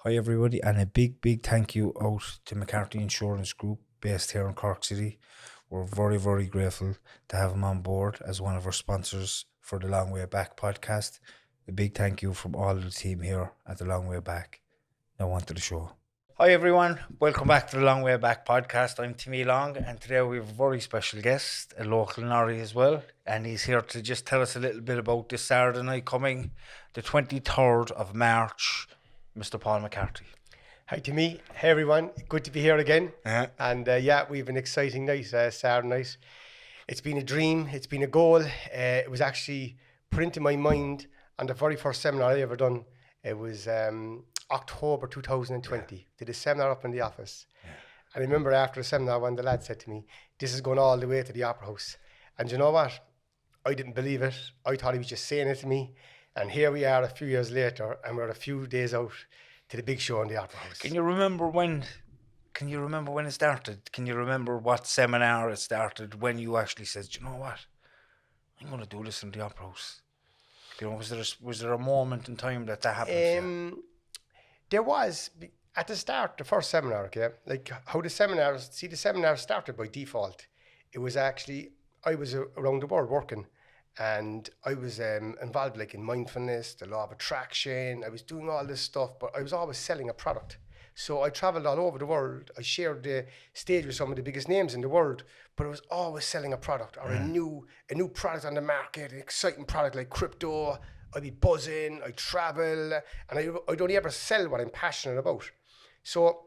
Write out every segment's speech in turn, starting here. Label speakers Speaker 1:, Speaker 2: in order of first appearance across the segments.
Speaker 1: Hi everybody, and a big thank you out to McCarthy Insurance Group based here in Cork City. We're very grateful to have him on board as one of our sponsors for the Long Way Back podcast. A big thank you from all of the team here at the Long Way Back. Now on to the show. Hi everyone, welcome back to the Long Way Back podcast. I'm Timmy Long, and today we have a very special guest, a local Norrie as well, and he's here to just tell us a little bit about this Saturday night coming, the 23rd of March. Mr. Paul McCarthy.
Speaker 2: Hi Timmy, hey everyone, good to be here again.
Speaker 1: Uh-huh.
Speaker 2: And we have an exciting night, Saturday night. It's been a dream, it's been a goal. It was actually put into my mind on the very first seminar I ever done. It was October 2020. Did a seminar up in the office. And I remember after the seminar, one of the lads said to me, "This is going all the way to the Opera House." And you know what? I didn't believe it. I thought he was just saying it to me. And here we are a few years later, and we're a few days out to the big show in the Opera House.
Speaker 1: Can you remember when it started? Can you remember what seminar it started, when you actually said, "You know what? I'm going to do this in the Opera House"? You know, was there a moment in time that happened?
Speaker 2: There was, at the start, the first seminar, okay? Like how the seminar started by default. It was actually, I was around the world working. And I was involved like in mindfulness, the law of attraction. I was doing all this stuff, but I was always selling a product. So I traveled all over the world. I shared the stage with some of the biggest names in the world, but I was always selling a product or a new product on the market, an exciting product like crypto. I'd be buzzing, I'd travel, and I'd only ever sell what I'm passionate about. So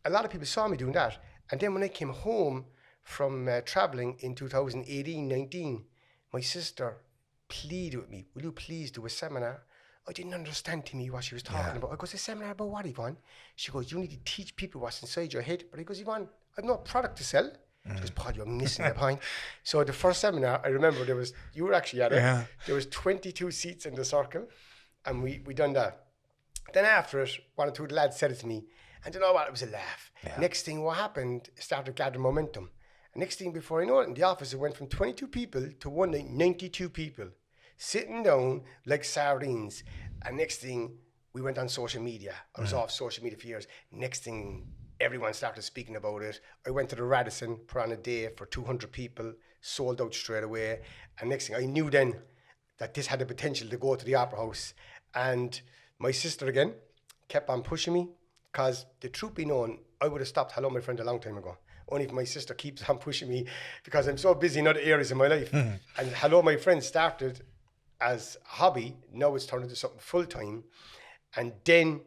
Speaker 2: a lot of people saw me doing that. And then when I came home from traveling in 2018-19, my sister pleaded with me, "Will you please do a seminar?" I didn't understand to me what she was talking about. I goes, "A seminar about what, Yvonne?" She goes, "You need to teach people what's inside your head." But I goes, "Yvonne, I've no product to sell." She goes, "Paul, you're missing the point." So the first seminar, I remember you were actually at it. Yeah. There was 22 seats in the circle, and we done that. Then after it, one or two of the lads said it to me, and you know what? It was a laugh. Yeah. Next thing, what happened, started gathering momentum. Next thing, before I know it, in the office, it went from 22 people to one night, 92 people, sitting down like sardines. And next thing, we went on social media. I was off social media for years. Next thing, everyone started speaking about it. I went to the Radisson, put on a day for 200 people, sold out straight away. And next thing, I knew then that this had the potential to go to the Opera House. And my sister, again, kept on pushing me, because the truth be known, I would have stopped Hello My Friend a long time ago. Only if my sister keeps on pushing me, because I'm so busy in other areas of my life. And Hello My Friend started as a hobby. Now it's turned into something full-time. And then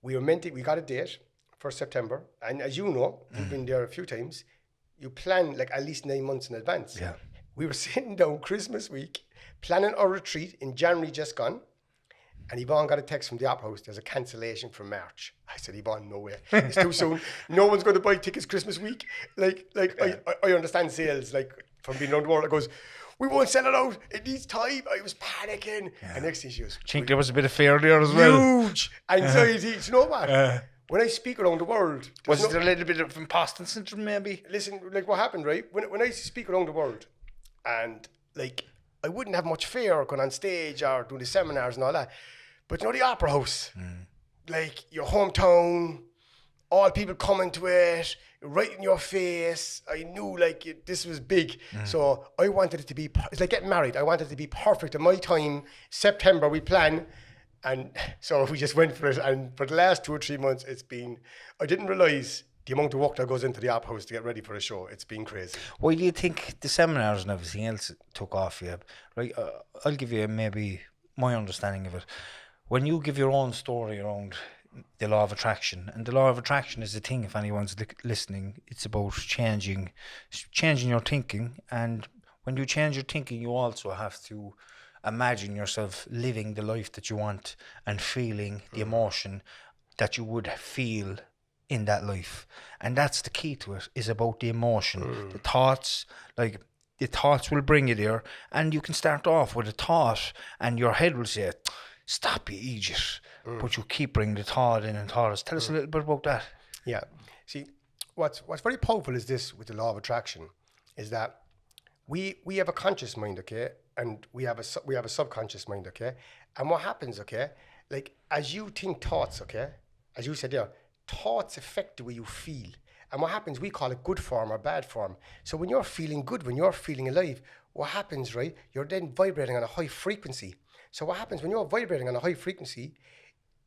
Speaker 2: we got a date for September. And as you know, you've been there a few times, you plan like at least 9 months in advance. Yeah. We were sitting down Christmas week, planning our retreat in January just gone. And Yvonne got a text from the Opera House, "There's a cancellation for March." I said, "Yvonne, no way. It's too soon. No one's going to buy tickets Christmas week." I understand sales, like from being around the world. It goes, "We won't sell it out. It needs time." I was panicking. Yeah. And next thing she goes,
Speaker 1: I think there was a bit of fear there as well.
Speaker 2: Huge anxiety. You know what? When I speak around the world...
Speaker 1: Was there a little bit of imposter syndrome maybe?
Speaker 2: Listen, like what happened, right? When I speak around the world, and like I wouldn't have much fear going on stage or doing the seminars and all that. But you know, the Opera House, like your hometown, all people coming to it, right in your face. I knew like this was big. So I wanted it to be, it's like getting married. I wanted it to be perfect in my time. September, we plan. And so we just went for it. And for the last 2 or 3 months, I didn't realize the amount of work that goes into the Opera House to get ready for a show. It's been crazy.
Speaker 1: Why do you think the seminars and everything else took off? Yeah, right. I'll give you maybe my understanding of it. When you give your own story around the law of attraction, and the law of attraction is the thing, if anyone's listening, it's about changing your thinking. And when you change your thinking, you also have to imagine yourself living the life that you want and feeling the emotion that you would feel in that life. And that's the key to it, is about the emotion, the thoughts. Like, the thoughts will bring you there, and you can start off with a thought and your head will say, "Stop, you idiot." But you keep bringing the thought in and thoughts. Tell us a little bit about that.
Speaker 2: Yeah. See, what's very powerful is this with the law of attraction, is that we have a conscious mind, okay? And we have a subconscious mind, okay? And what happens, okay? Like, as you think thoughts, okay? as you said there, thoughts affect the way you feel. And what happens, we call it good form or bad form. So when you're feeling good, when you're feeling alive, what happens, right? You're then vibrating on a high frequency. So what happens when you're vibrating on a high frequency,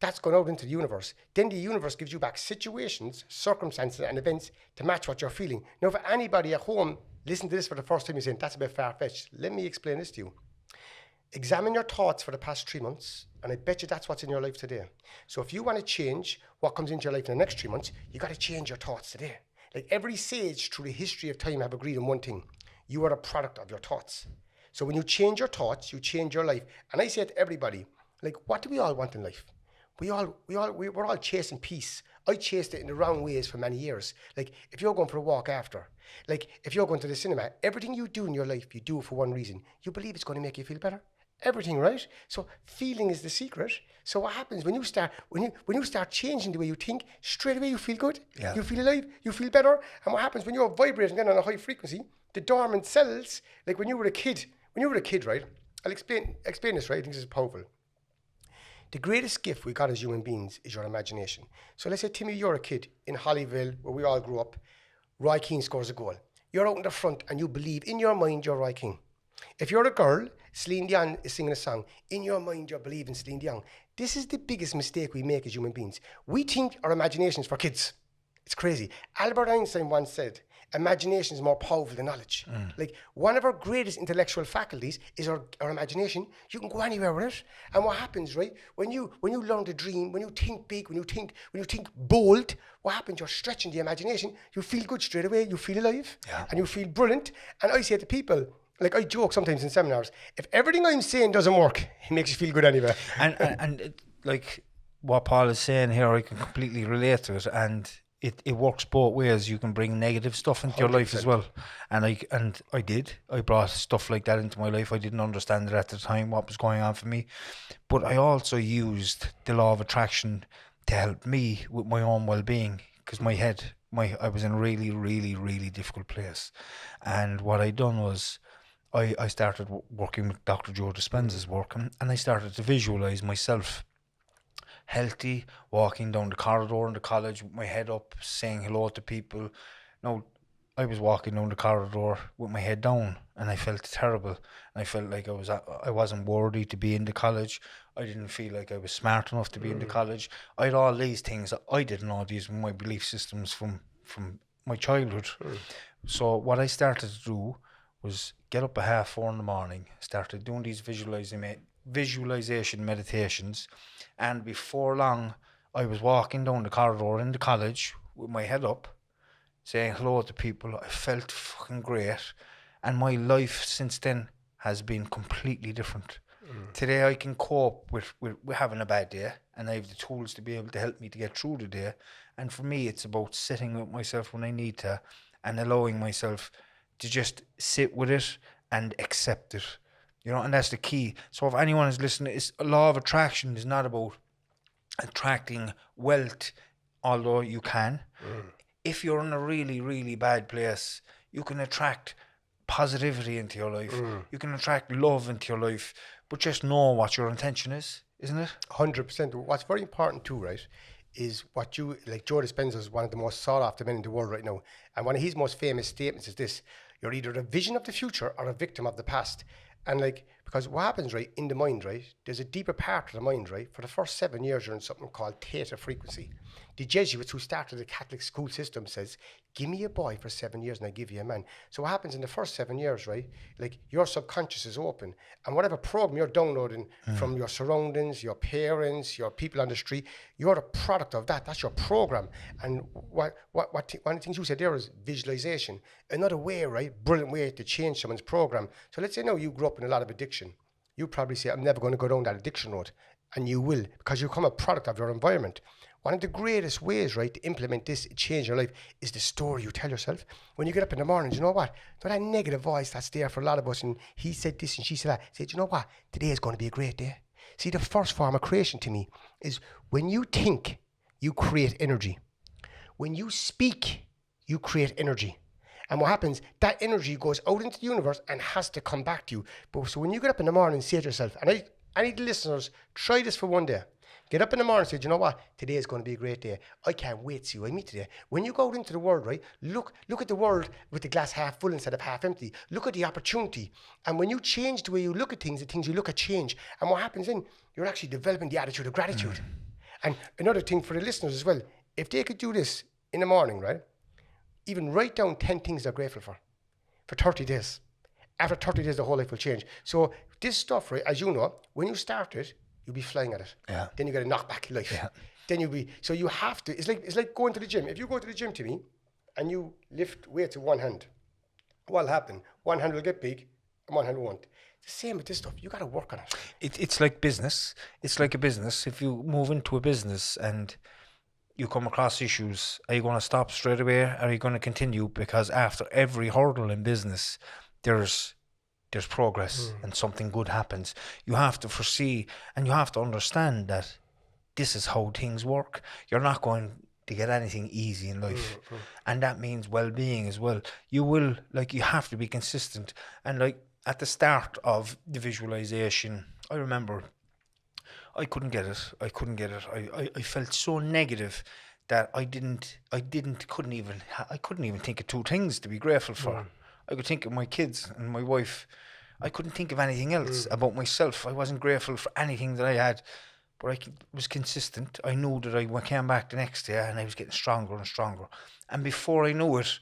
Speaker 2: that's gone out into the universe. Then the universe gives you back situations, circumstances, and events to match what you're feeling. Now, for anybody at home, listen to this for the first time, you're saying, that's a bit far-fetched. Let me explain this to you. Examine your thoughts for the past 3 months, and I bet you that's what's in your life today. So if you want to change what comes into your life in the next 3 months, you got to change your thoughts today. Like every sage through the history of time have agreed on one thing. You are a product of your thoughts. So when you change your thoughts, you change your life. And I say to everybody, like, what do we all want in life? We're all chasing peace. I chased it in the wrong ways for many years. Like, if you're going for a walk after, like, if you're going to the cinema, everything you do in your life, you do it for one reason. You believe it's going to make you feel better. Everything, right? So feeling is the secret. So what happens when you start changing the way you think, straight away you feel good.
Speaker 1: Yeah.
Speaker 2: You feel alive, you feel better. And what happens when you're vibrating then on a high frequency, the dormant cells, like when you were a kid, right? I'll explain this, right? I think this is powerful. The greatest gift we got as human beings is your imagination. So let's say, Timmy, you're a kid in Hollyville, where we all grew up. Roy Keane scores a goal. You're out in the front and you believe in your mind you're Roy Keane. If you're a girl, Celine Dion is singing a song. In your mind, you're believing Celine Dion. This is the biggest mistake we make as human beings. We think our imagination is for kids. It's crazy. Albert Einstein once said, imagination is more powerful than knowledge. Like, one of our greatest intellectual faculties is our imagination. You can go anywhere with it. And what happens, right? When you learn to dream, when you think big, when you think bold, what happens? You're stretching the imagination. You feel good straight away. You feel alive.
Speaker 1: Yeah.
Speaker 2: And you feel brilliant. And I say to people, like, I joke sometimes in seminars, if everything I'm saying doesn't work, it makes you feel good anyway.
Speaker 1: And like what Paul is saying here, I can completely relate to it, and it works both ways. You can bring negative stuff into your life as well, and I did. I brought stuff like that into my life. I didn't understand it at the time, what was going on for me, but I also used the law of attraction to help me with my own well-being, because I was in a really, really, really difficult place, and what I done was, I started working with Dr. Joe Dispenza's work, and I started to visualize myself healthy, walking down the corridor in the college with my head up, saying hello to people. Now, I was walking down the corridor with my head down, and I felt terrible. And I felt like I wasn't worthy to be in the college. I didn't feel like I was smart enough to be in the college. I had all these things. I didn't know these were my belief systems from my childhood. So what I started to do was get up at 4:30 in the morning, started doing these visualization meditations, and before long I was walking down the corridor in the college with my head up, saying hello to people. I felt fucking great, and my life since then has been completely different. Today I can cope with having a bad day, and I have the tools to be able to help me to get through the day. And for me, it's about sitting with myself when I need to, and allowing myself to just sit with it and accept it, and that's the key. So if anyone is listening, a law of attraction is not about attracting wealth, although you can. If you're in a really, really bad place, you can attract positivity into your life. You can attract love into your life, but just know what your intention is, isn't it?
Speaker 2: 100%. What's very important too, right, is what you, like, Joe Dispenza is one of the most sought after men in the world right now. And one of his most famous statements is this: you're either a vision of the future or a victim of the past. And like, because what happens, right, in the mind, right, there's a deeper part of the mind, right? For the first 7 years, you're in something called theta frequency. The Jesuits who started the Catholic school system says, give me a boy for 7 years and I give you a man. So what happens in the first 7 years, right, like, your subconscious is open, and whatever program you're downloading from your surroundings, your parents, your people on the street, you're the product of that. That's your program. And one of the things you said there is visualization. Another way, right, brilliant way to change someone's program. So let's say now you grew up in a lot of addiction. You probably say, I'm never going to go down that addiction road. And you will, because you become a product of your environment. One of the greatest ways, right, to implement this, change your life, is the story you tell yourself. When you get up in the morning, you know what? That negative voice that's there for a lot of us, and he said this and she said that. Say, you know what? Today is going to be a great day. See, the first form of creation to me is when you think, you create energy. When you speak, you create energy. And what happens, that energy goes out into the universe and has to come back to you. But so when you get up in the morning and say to yourself, and I need the listeners, try this for one day. Get up in the morning and say, "Do you know what? Today is going to be a great day. I can't wait to see who I meet today." When you go out into the world, right, look at the world with the glass half full instead of half empty. Look at the opportunity. And when you change the way you look at things, the things you look at change. And what happens then, you're actually developing the attitude of gratitude. And another thing for the listeners as well, if they could do this in the morning, right, even write down 10 things they're grateful for 30 days. After 30 days, the whole life will change. So this stuff, right, as you know, when you start it, you'll be flying at it.
Speaker 1: Yeah.
Speaker 2: Then you get a knockback in life.
Speaker 1: Yeah.
Speaker 2: Then you'll be, so you have to, it's like going to the gym. If you go to the gym, to me, and you lift weights with one hand, what'll happen? One hand will get big and one hand won't. The same with this stuff. You got to work on it.
Speaker 1: It's like business. It's like a business. If you move into a business and you come across issues, are you going to stop straight away? Or are you going to continue? Because after every hurdle in business, there's progress and something good happens. You have to foresee and you have to understand that this is how things work. You're not going to get anything easy in life. And that means well-being as well. You have to be consistent. And like at the start of the visualization, I remember I couldn't get it. I felt so negative that I couldn't even think of two things to be grateful for. I could think of my kids and my wife. I couldn't think of anything else about myself. I wasn't grateful for anything that I had, but I was consistent. I knew that I came back the next day and I was getting stronger and stronger. And before I knew it,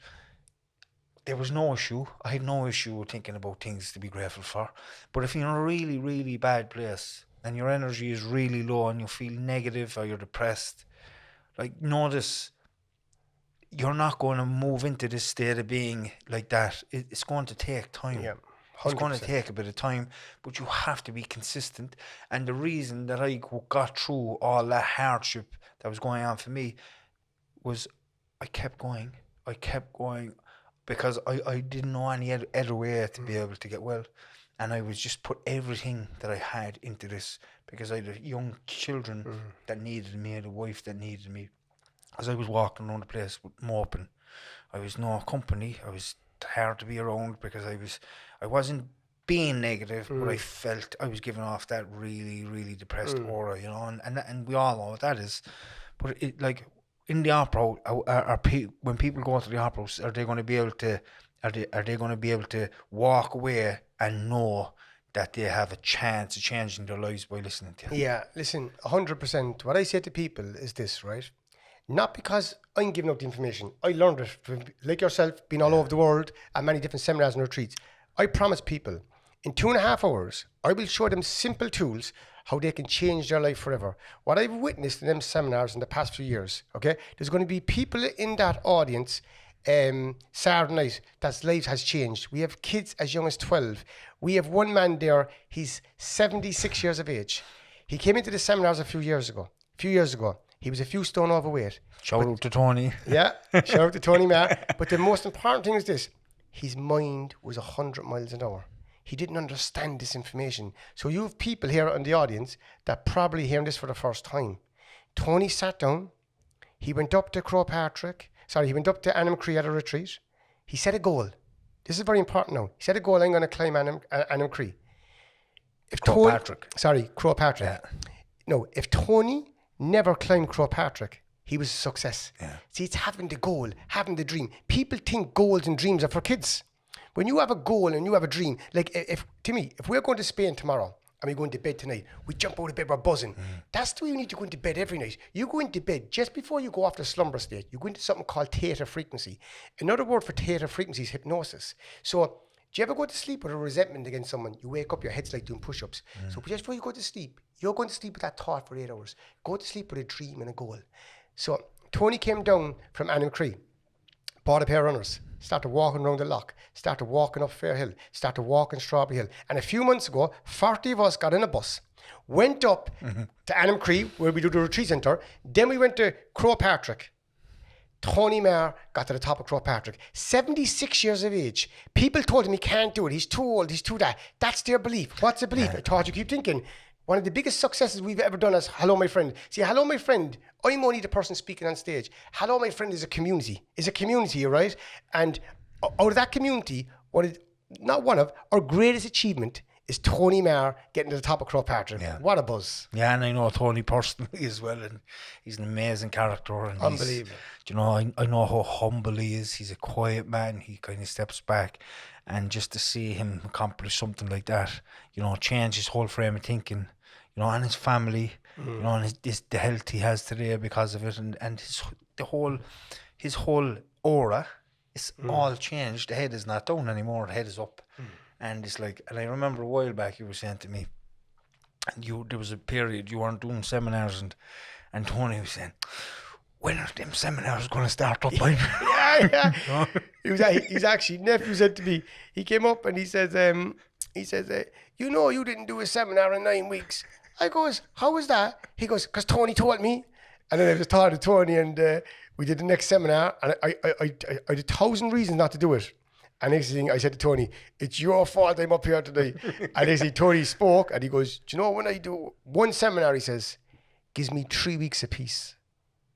Speaker 1: there was no issue. I had no issue thinking about things to be grateful for. But if you're in a really, really bad place and your energy is really low and you feel negative or you're depressed, like notice you're not going to move into this state of being like that. It's going to take time.
Speaker 2: Yeah,
Speaker 1: it's going to take a bit of time, but you have to be consistent. And the reason that I got through all that hardship that was going on for me was I kept going because I didn't know any other way to be able to get well. And I was just put everything that I had into this because I had young children that needed me, I had a wife that needed me. As I was walking around the place moping, I was no company. I was hard to be around because I wasn't being negative, but I felt I was giving off that really, really depressed aura, you know, and we all know what that is. But it, like in the opera, when people go to the opera, are they going to be able to walk away and know that they have a chance of changing their lives by listening to you?
Speaker 2: Yeah, listen, 100%. What I say to people is this, right? Not because I'm giving out the information. I learned it from, like yourself, being all over the world at many different seminars and retreats. I promise people, in 2.5 hours, I will show them simple tools how they can change their life forever. What I've witnessed in them seminars in the past few years, okay, there's going to be people in that audience Saturday night that's life has changed. We have kids as young as 12. We have one man there, he's 76 years of age. He came into the seminars a few years ago. He was a few stone overweight.
Speaker 1: Shout out to Tony.
Speaker 2: Yeah, shout out to Tony, man. But the most important thing is this. His mind was 100 miles an hour. He didn't understand this information. So you have people here in the audience that probably hearing this for the first time. Tony sat down. He went up to Anam Cree at a retreat. He set a goal. This is very important now. He set a goal, I'm going to climb Anam Cree. Croagh Patrick. Yeah. No, if Tony never climbed Croagh Patrick, he was a success. Yeah. See, it's having the goal, having the dream. People think goals and dreams are for kids. When you have a goal and you have a dream, like if we're going to Spain tomorrow and we're going to bed tonight, we jump out of bed, we're buzzing. That's the way you need to go into bed every night. You go into bed just before you go off the slumber state. You go into something called theta frequency. Another word for theta frequency is hypnosis. So do you ever go to sleep with a resentment against someone? You wake up, your head's like doing push-ups. So just before you go to sleep, you're going to sleep with that thought for 8 hours. Go to sleep with a dream and a goal. So Tony came down from Anam Cree, bought a pair of runners, started walking around the loch, started walking up Fair Hill, started walking Strawberry Hill. And a few months ago, 40 of us got in a bus, went up to Anam Cree, where we do the retreat centre. Then we went to Croagh Patrick. Tony Maher got to the top of Croagh Patrick. 76 years of age. People told him he can't do it. He's too old. He's too that. That's their belief. What's the belief? I thought you keep thinking. One of the biggest successes we've ever done is Hello, My Friend. See, Hello, My Friend, I'm only the person speaking on stage. Hello, My Friend is a community. It's a community, right? And out of that community, our greatest achievement is Tony Maher getting to the top of Crow Patrick.
Speaker 1: Yeah.
Speaker 2: What a buzz.
Speaker 1: Yeah, and I know Tony personally as well, and he's an amazing character. And
Speaker 2: Unbelievable.
Speaker 1: You know, I know how humble he is. He's a quiet man. He kind of steps back, and just to see him accomplish something like that, you know, change his whole frame of thinking, you know, and his family, you know, and the health he has today because of it, and his whole aura is all changed. The head is not down anymore. The head is up. And it's like, and I remember a while back you were saying to me, and there was a period you weren't doing seminars, and Tony was saying, when are them seminars going to start up?
Speaker 2: Yeah. He's actually, nephew said to me, he came up and he says, you know, you didn't do a seminar in 9 weeks. I goes, how was that? He goes, because Tony told me. And then I was talking to Tony, and we did the next seminar, and I had 1,000 reasons not to do it. And next thing I said to Tony, it's your fault I'm up here today. And next thing Tony spoke, and he goes, do you know, when I do one seminar, he says, gives me 3 weeks apiece.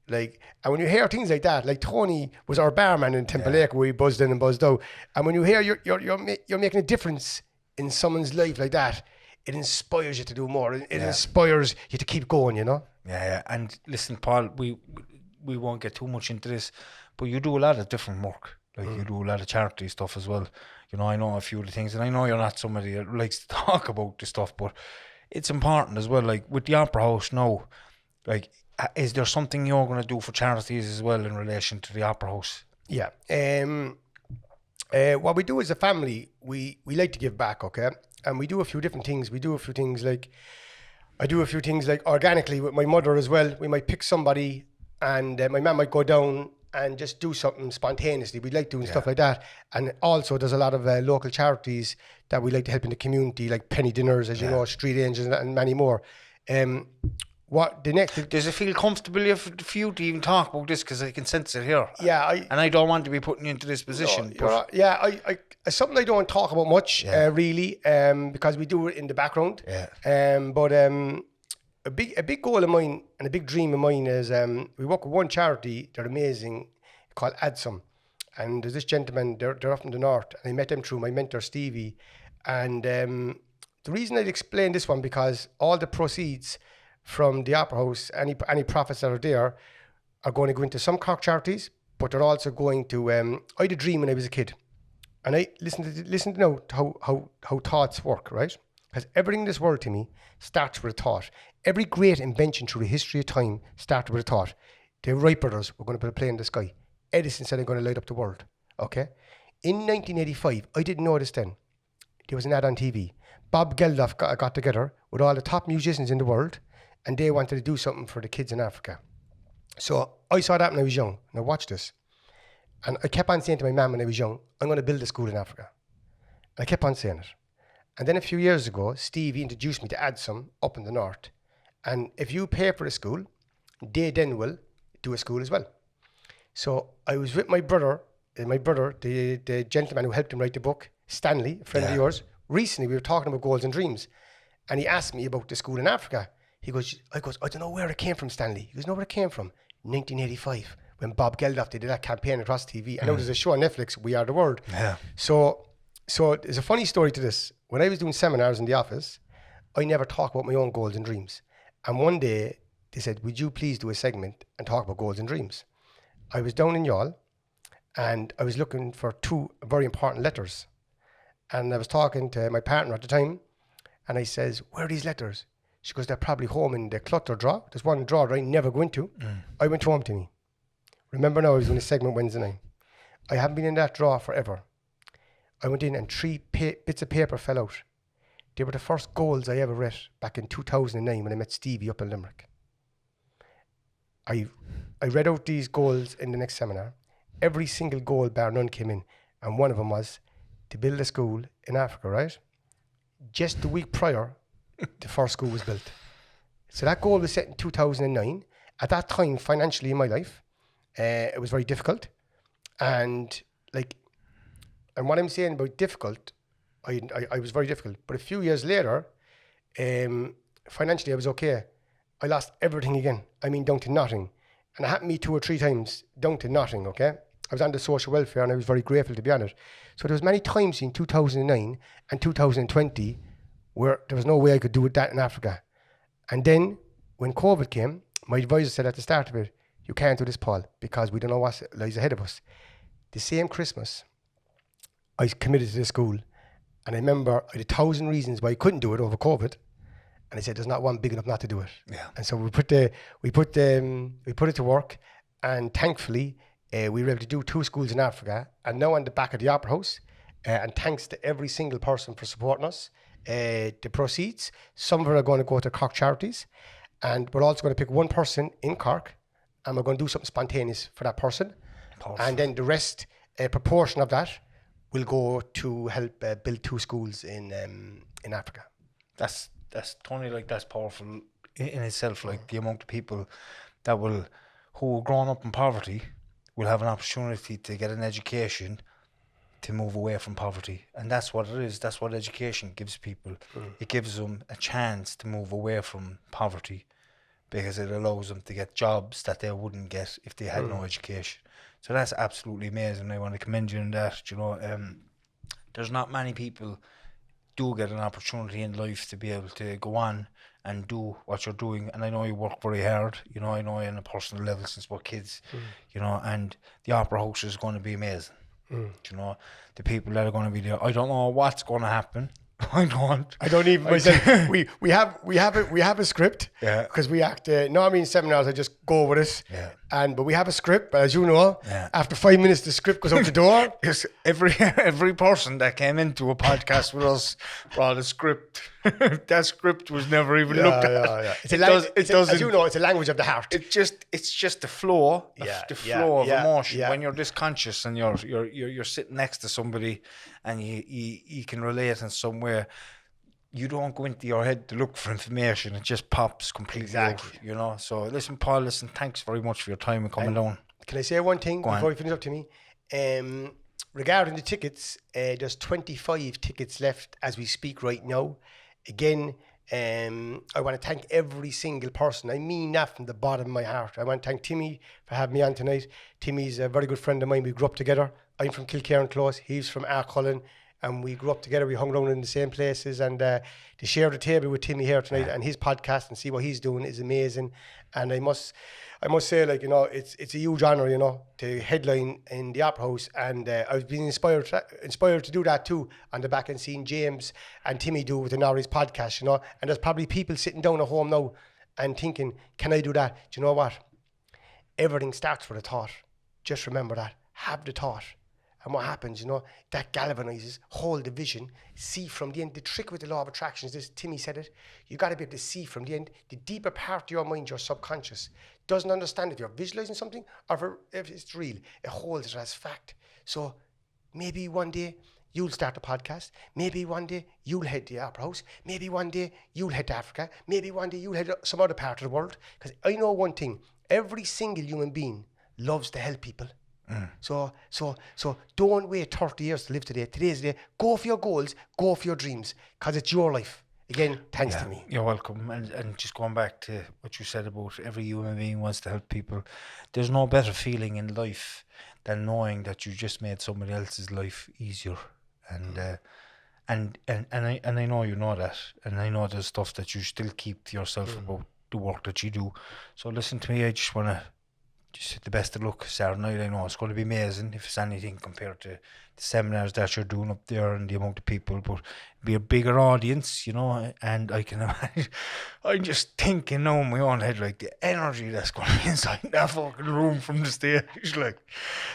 Speaker 2: Like, and when you hear things like that, like Tony was our barman in Temple Lake, where he buzzed in and buzzed out. And when you hear you're making a difference in someone's life like that, it inspires you to do more. It inspires you to keep going, you know?
Speaker 1: Yeah. And listen, Paul, we won't get too much into this, but you do a lot of different work. Like you do a lot of charity stuff as well. You know, I know a few of the things, and I know you're not somebody that likes to talk about this stuff, but it's important as well. Like with the Opera House now, like, is there something you're going to do for charities as well in relation to the Opera House?
Speaker 2: Yeah. What we do as a family, we like to give back, okay? And we do a few different things. We do a few things like, I do a few things like organically with my mother as well. We might pick somebody, and my mum might go down and just do something spontaneously. We like doing stuff like that. And also there's a lot of local charities that we like to help in the community, like Penny Dinners, as you know, Street Angels, and many more.
Speaker 1: Does it feel comfortable for you to even talk about this, because I can sense it here?
Speaker 2: Yeah,
Speaker 1: I don't want to be putting you into this position.
Speaker 2: No, it's something I don't talk about much, really, because we do it in the background. But a big goal of mine and a big dream of mine is we work with one charity. They're amazing, called ADSOM, and there's this gentleman. They're up in the north, and I met them through my mentor Stevie. And the reason I'd explain this one, because all the proceeds from the Opera House, any profits that are there, are going to go into some Cork charities, but they're also going to. I had a dream when I was a kid, and I listen to now how thoughts work, right? Because everything in this world to me starts with a thought. Every great invention through the history of time started with a thought. The Wright brothers were going to put a plane in the sky. Edison said they're going to light up the world. Okay? In 1985, I didn't know this then. There was an ad on TV. Bob Geldof got together with all the top musicians in the world, and they wanted to do something for the kids in Africa. So I saw that when I was young. Now watch this. And I kept on saying to my mum when I was young, I'm going to build a school in Africa. And I kept on saying it. And then a few years ago, Stevie introduced me to ADSOM up in the north. And if you pay for a school, they then will do a school as well. So I was with my brother, the gentleman who helped him write the book, Stanley, a friend of yours. Recently, we were talking about goals and dreams. And he asked me about the school in Africa. I goes, I don't know where it came from, Stanley. He goes, know where it came from? 1985, when Bob Geldof did that campaign across TV. I know there's a show on Netflix, We Are the World.
Speaker 1: Yeah.
Speaker 2: So there's a funny story to this. When I was doing seminars in the office, I never talk about my own goals and dreams. And one day they said, would you please do a segment and talk about goals and dreams? I was down in Youghal, and I was looking for 2 very important letters. And I was talking to my partner at the time, and I says, where are these letters? She goes, they're probably home in the clutter drawer. There's one drawer that I never go into. I went home to me. Remember now, I was doing a segment Wednesday night. I haven't been in that drawer forever. I went in and 3 bits of paper fell out. They were the first goals I ever read back in 2009 when I met Stevie up in Limerick. I read out these goals in the next seminar. Every single goal, bar none, came in. And one of them was to build a school in Africa, right? Just the week prior, the first school was built. So that goal was set in 2009. At that time, financially in my life, it was very difficult. And what I'm saying about difficult, I was very difficult. But a few years later, financially I was okay. I lost everything again. I mean, down to nothing. And it happened to me 2 or 3 times, down to nothing, okay? I was on the social welfare, and I was very grateful to be on it. So there was many times in 2009 and 2020 where there was no way I could do that in Africa. And then when COVID came, my advisor said at the start of it, you can't do this, Paul, because we don't know what lies ahead of us. The same Christmas, I committed to this school. And I remember I had 1,000 reasons why I couldn't do it over COVID. And I said, there's not one big enough not to do it.
Speaker 1: Yeah.
Speaker 2: And so we put it to work. And thankfully, we were able to do 2 schools in Africa. And now on the back of the Opera House, and thanks to every single person for supporting us, the proceeds, some of it are going to go to Cork charities. And we're also going to pick one person in Cork, and we're going to do something spontaneous for that person.
Speaker 1: Perfect.
Speaker 2: And then the rest, a proportion of that, will go to help build 2 schools in Africa.
Speaker 1: That's Tony, like, that's powerful in itself. Like, the amount of people that who are growing up in poverty will have an opportunity to get an education to move away from poverty. And that's what it is. That's what education gives people. It gives them a chance to move away from poverty, because it allows them to get jobs that they wouldn't get if they had no education. So that's absolutely amazing. I want to commend you on that. You know, there's not many people do get an opportunity in life to be able to go on and do what you're doing. And I know you work very hard. You know, I know on a personal level since we're kids. You know, and the Opera House is going to be amazing. You know, the people that are going to be there. I don't know what's going to happen. I don't even myself. we have a script. Yeah.
Speaker 2: Because we act. Normally in seminars I just go with it.
Speaker 1: Yeah.
Speaker 2: But we have a script. But as you know,
Speaker 1: Yeah.
Speaker 2: after 5 minutes the script goes out the door.
Speaker 1: Yes, every person that came into a podcast with us brought a script. That script was never even looked at.
Speaker 2: Yeah. As you know, it's a language of the heart.
Speaker 1: It's just the flow, the flow of emotion.
Speaker 2: Yeah.
Speaker 1: When you're this conscious and you're sitting next to somebody, and you can relate in some way, you don't go into your head to look for information. It just pops completely out, you know. So listen, Paul, thanks very much for your time and coming down.
Speaker 2: Can I say one thing before you finish up to me? Regarding the tickets, there's 25 tickets left as we speak right now. Again, I want to thank every single person. I mean that from the bottom of my heart. I want to thank Timmy for having me on tonight. Timmy's a very good friend of mine. We grew up together. I'm from Kilcairn Close. He's from Arcullen. And we grew up together. We hung around in the same places. And to share the table with Timmy here tonight and his podcast and see what he's doing is amazing. And I must say, like, you know, it's a huge honour, you know, to headline in the Opera House. And I've been inspired to do that too on the back and seeing James and Timmy do with the Norris podcast, you know. And there's probably people sitting down at home now and thinking, can I do that? Do you know what? Everything starts with a thought. Just remember that. Have the thought. And what happens, you know, that galvanizes, hold the vision, see from the end. The trick with the law of attraction is this, Timmy said it, you got to be able to see from the end. The deeper part of your mind, your subconscious, doesn't understand if you're visualizing something or if it's real. It holds it as fact. So maybe one day you'll start a podcast. Maybe one day you'll head to the Opera House. Maybe one day you'll head to Africa. Maybe one day you'll head to some other part of the world. Because I know one thing, every single human being loves to help people. So don't wait 30 years to live today. Today's the day. Go for your goals, go for your dreams, because it's your life. Again, thanks to me.
Speaker 1: You're welcome. And just going back to what you said about every human being wants to help people, there's no better feeling in life than knowing that you just made somebody else's life easier. And I know you know that, and I know there's stuff that you still keep to yourself about the work that you do. So listen to me, I just want to the best of luck Saturday night. I know it's going to be amazing if it's anything compared to the seminars that you're doing up there and the amount of people, but be a bigger audience, you know. And I can imagine, I'm just thinking now in my own head, like, the energy that's going to be inside that fucking room from the stage, like,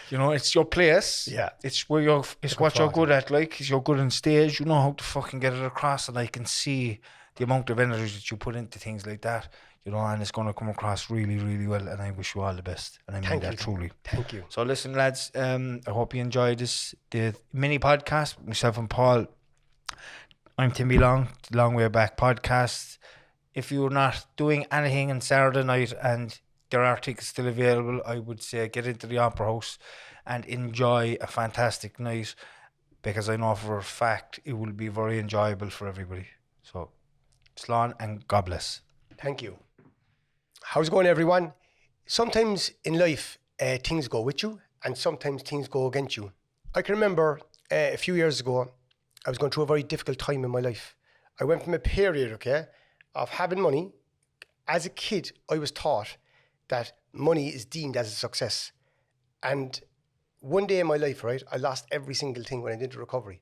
Speaker 1: you know, it's your place.
Speaker 2: Yeah,
Speaker 1: it's where it's what you're good at. Like, you're good on stage, you know how to fucking get it across, and I can see the amount of energy that you put into things like that, you know, and it's going to come across really, really well. And I wish you all the best. And I mean that truly.
Speaker 2: Thank you.
Speaker 1: So listen, lads, I hope you enjoyed the mini podcast with myself and Paul. I'm Timmy Long, the Long Way Back podcast. If you're not doing anything on Saturday night and there are tickets still available, I would say get into the Opera House and enjoy a fantastic night, because I know for a fact it will be very enjoyable for everybody. So, Slán and God bless.
Speaker 2: Thank you. How's it going, everyone? Sometimes in life, things go with you and sometimes things go against you. I can remember a few years ago, I was going through a very difficult time in my life. I went from a period, okay, of having money. As a kid, I was taught that money is deemed as a success. And one day in my life, right, I lost every single thing when I did recovery.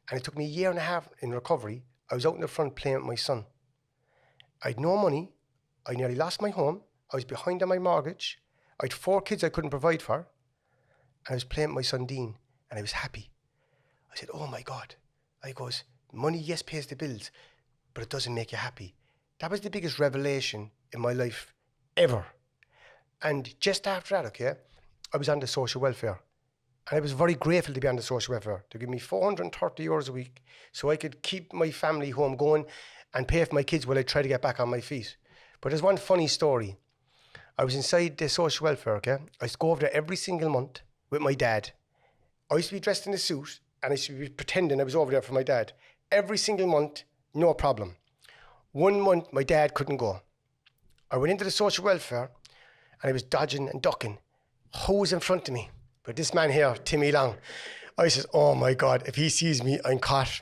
Speaker 2: And it took me a year and a half in recovery. I was out in the front playing with my son. I had no money. I nearly lost my home. I was behind on my mortgage. I had 4 kids I couldn't provide for. And I was playing with my son Dean, and I was happy. I said, oh my God. I goes, money, yes, pays the bills, but it doesn't make you happy. That was the biggest revelation in my life ever. And just after that, okay, I was on the social welfare. And I was very grateful to be on the social welfare. To give me €430 a week so I could keep my family home going and pay for my kids while I try to get back on my feet. But there's one funny story. I was inside the social welfare, okay? I used to go over there every single month with my dad. I used to be dressed in a suit and I used to be pretending I was over there for my dad. Every single month, no problem. One month, my dad couldn't go. I went into the social welfare and I was dodging and ducking. Who was in front of me? But this man here, Timmy Long. I said, oh my God, if he sees me, I'm caught.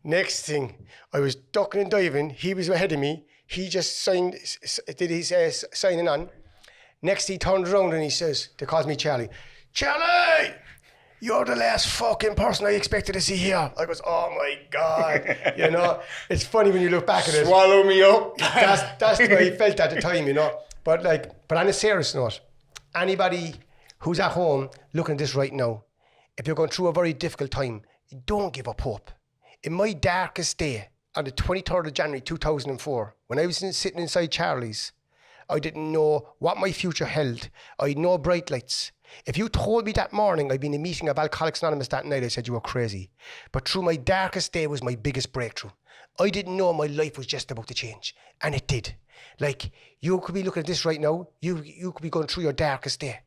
Speaker 2: Next thing, I was ducking and diving. He was ahead of me. He just did his signing on. Next, he turned around and he says, they calls me Charlie. Charlie, you're the last fucking person I expected to see here. I goes, oh my God. You know, it's funny when you look back at it.
Speaker 1: Swallow me up.
Speaker 2: That's the way he felt at the time, you know. But on a serious note, anybody who's at home looking at this right now, if you're going through a very difficult time, don't give up hope. In my darkest day, on the 23rd of January 2004, when I was sitting inside Charlie's, I didn't know what my future held. I had no bright lights. If you told me that morning I'd been in a meeting of Alcoholics Anonymous that night, I said you were crazy. But through my darkest day was my biggest breakthrough. I didn't know my life was just about to change. And it did. Like, you could be looking at this right now. You could be going through your darkest day.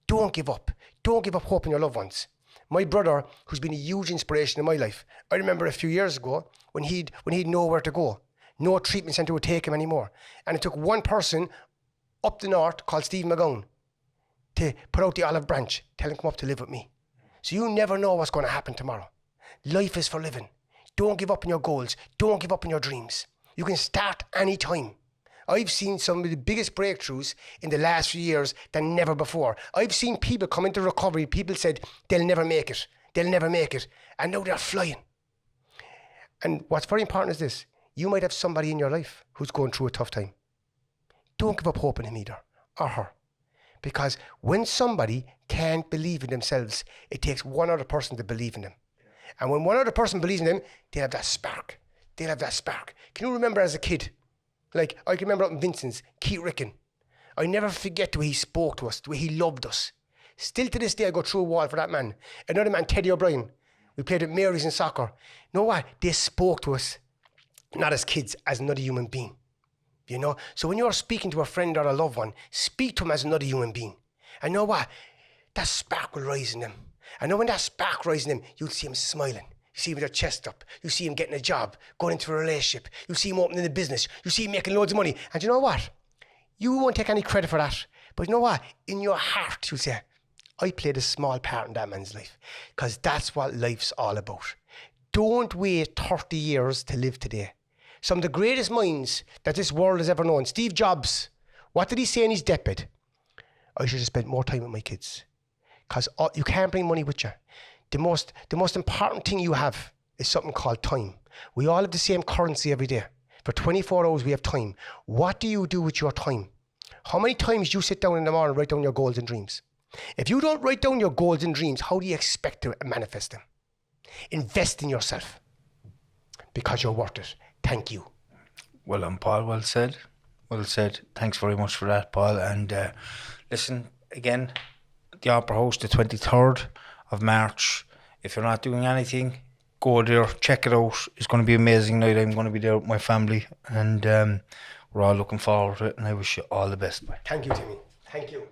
Speaker 2: Don't give up. Don't give up hope in your loved ones. My brother, who's been a huge inspiration in my life, I remember a few years ago when he'd nowhere to go. No treatment centre would take him anymore. And it took one person up the north called Steve McGowan to put out the olive branch, tell him come up to live with me. So you never know what's going to happen tomorrow. Life is for living. Don't give up on your goals. Don't give up on your dreams. You can start any time. I've seen some of the biggest breakthroughs in the last few years than never before. I've seen people come into recovery. People said they'll never make it. They'll never make it. And now they're flying. And what's very important is this. You might have somebody in your life who's going through a tough time. Don't give up hope in him either, or her. Because when somebody can't believe in themselves, it takes one other person to believe in them. And when one other person believes in them, they'll have that spark. They'll have that spark. Can you remember as a kid? Like, I can remember up in Vincent's, Keith Ricken. I never forget the way he spoke to us, the way he loved us. Still to this day, I go through a wall for that man. Another man, Teddy O'Brien. We played at Mary's in soccer. You know what? They spoke to us, not as kids, as another human being. You know? So when you're speaking to a friend or a loved one, speak to them as another human being. And you know what? That spark will rise in them. I know when that spark rises in them, you'll see them smiling. You see him with their chest up. You see him getting a job, going into a relationship. You see him opening a business. You see him making loads of money. And you know what? You won't take any credit for that. But you know what? In your heart, you'll say, I played a small part in that man's life. Because that's what life's all about. Don't wait 30 years to live today. Some of the greatest minds that this world has ever known. Steve Jobs, what did he say in his deathbed? I should have spent more time with my kids. Because you can't bring money with you. The most important thing you have is something called time. We all have the same currency every day. For 24 hours we have time. What do you do with your time? How many times do you sit down in the morning and write down your goals and dreams? If you don't write down your goals and dreams, how do you expect to manifest them? Invest in yourself. Because you're worth it. Thank you.
Speaker 1: Well, Paul, well said. Well said. Thanks very much for that, Paul. And listen, again, the Opera House, the 23rd of March. If you're not doing anything, go there, check it out. It's going to be an amazing night. I'm going to be there with my family, and we're all looking forward to it, and I wish you all the best.
Speaker 2: Thank you, Timmy. Thank you.